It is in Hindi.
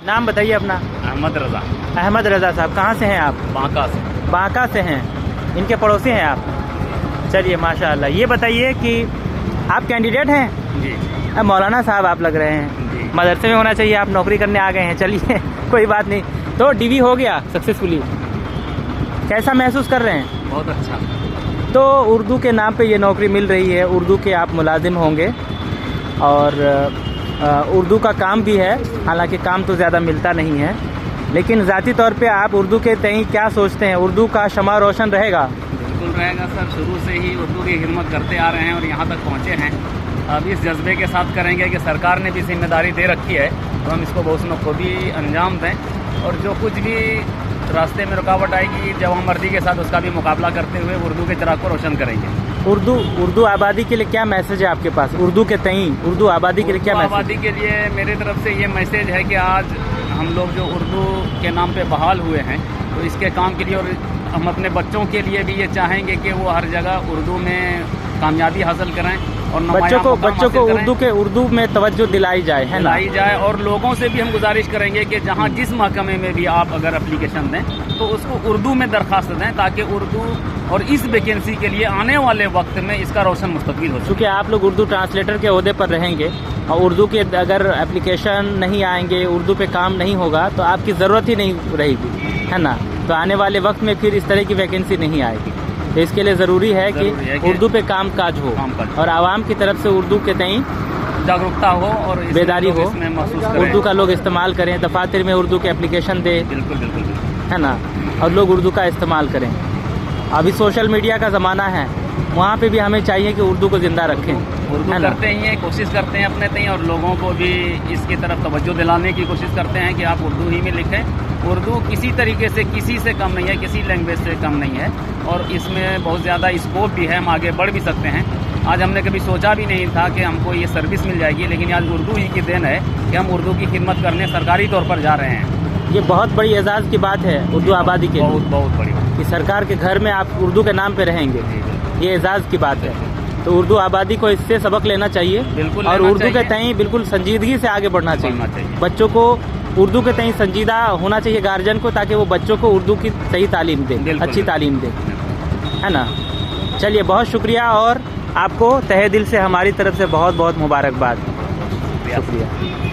नाम बताइए अपना। अहमद रजा। अहमद रजा साहब, कहाँ से हैं आप? बांका से। बांका से हैं, इनके पड़ोसी हैं आप? चलिए माशाअल्लाह। ये बताइए कि आप कैंडिडेट हैं? जी मौलाना साहब आप लग रहे हैं। जी। मदरसे में होना चाहिए, आप नौकरी करने आ गए हैं। चलिए कोई बात नहीं। तो डीवी हो गया सक्सेसफुली, कैसा महसूस कर रहे हैं? बहुत अच्छा। तो उर्दू के नाम पे ये नौकरी मिल रही है, उर्दू के आप मुलाजिम होंगे और उर्दू का काम भी है, हालांकि काम तो ज़्यादा मिलता नहीं है, लेकिन ज़ाती तौर पे आप उर्दू के तई क्या सोचते हैं? उर्दू का शमा रोशन रहेगा? बिल्कुल रहेगा सर, शुरू से ही उर्दू की खिदमत करते आ रहे हैं और यहाँ तक पहुँचे हैं। अब इस जज्बे के साथ करेंगे कि सरकार ने भी जिम्मेदारी दे रखी है तो हम इसको बहुत खूबी अंजाम दें, और जो कुछ भी रास्ते में रुकावट आएगी जवामर्दी के साथ उसका भी मुकाबला करते हुए उर्दू के चिराग को रोशन करेंगे। उर्दू आबादी के लिए क्या मैसेज है आपके पास? उर्दू के तई, उर्दू आबादी के लिए क्या मैसेज? आबादी के लिए मेरी तरफ से ये मैसेज है कि आज हम लोग जो उर्दू के नाम पे बहाल हुए हैं तो इसके काम के लिए, और हम अपने बच्चों के लिए भी ये चाहेंगे कि वो हर जगह उर्दू में कामयाबी हासिल करें और बच्चों को उर्दू में तवज्जो दिलाई जाए, है ना? दिलाई जाए। और लोगों से भी हम गुजारिश करेंगे कि जहाँ जिस महकमे में भी आप अगर एप्लीकेशन दें तो उसको उर्दू में दरख्वास्त दें, ताकि उर्दू और इस वैकेंसी के लिए आने वाले वक्त में इसका रोशन मुस्तकबिल हो। क्योंकि आप लोग उर्दू ट्रांसलेटर के ओहदे पर रहेंगे और उर्दू के अगर एप्लीकेशन नहीं आएंगे, उर्दू पे काम नहीं होगा तो आपकी ज़रूरत ही नहीं रहेगी, है ना? तो आने वाले वक्त में फिर इस तरह की वैकेंसी नहीं आएगी। तो इसके लिए ज़रूरी है कि उर्दू पे काम काज हो और आवाम की तरफ से उर्दू के तई जागरूकता हो और बेदारी हो, महसूस उर्दू का लोग इस्तेमाल करें, दफातर में उर्दू के एप्लीकेशन दे, बिल्कुल बिल्कुल, है ना? और लोग उर्दू का इस्तेमाल करें। अभी सोशल मीडिया का ज़माना है, वहाँ पे भी हमें चाहिए कि उर्दू को ज़िंदा रखें। उर्दू करते ही हैं, कोशिश करते हैं अपने तई, और लोगों को भी इसकी तरफ तवज्जो दिलाने की कोशिश करते हैं कि आप उर्दू ही में लिखें। उर्दू किसी तरीके से किसी से कम नहीं है, किसी लैंग्वेज से कम नहीं है, और इसमें बहुत ज़्यादा स्कोप भी है, हम आगे बढ़ भी सकते हैं। आज हमने कभी सोचा भी नहीं था कि हमको ये सर्विस मिल जाएगी, लेकिन आज उर्दू ही की देन है कि हम उर्दू की खिदमत करने सरकारी तौर पर जा रहे हैं। ये बहुत बड़ी एजाज़ की बात है उर्दू आबादी के, बहुत बड़ी कि सरकार के घर में आप उर्दू के नाम पे रहेंगे, ये एजाज़ की बात है। तो उर्दू आबादी को इससे सबक लेना चाहिए, बिल्कुल, और उर्दू के तई बिल्कुल संजीदगी से आगे बढ़ना चाहिए। बच्चों को उर्दू के तई संजीदा होना चाहिए गार्जियन को, ताकि वो बच्चों को उर्दू की सही तालीम दे, अच्छी तालीम दे, है ना? चलिए बहुत शुक्रिया, और आपको तहे दिल से हमारी तरफ से बहुत बहुत मुबारकबाद। शुक्रिया।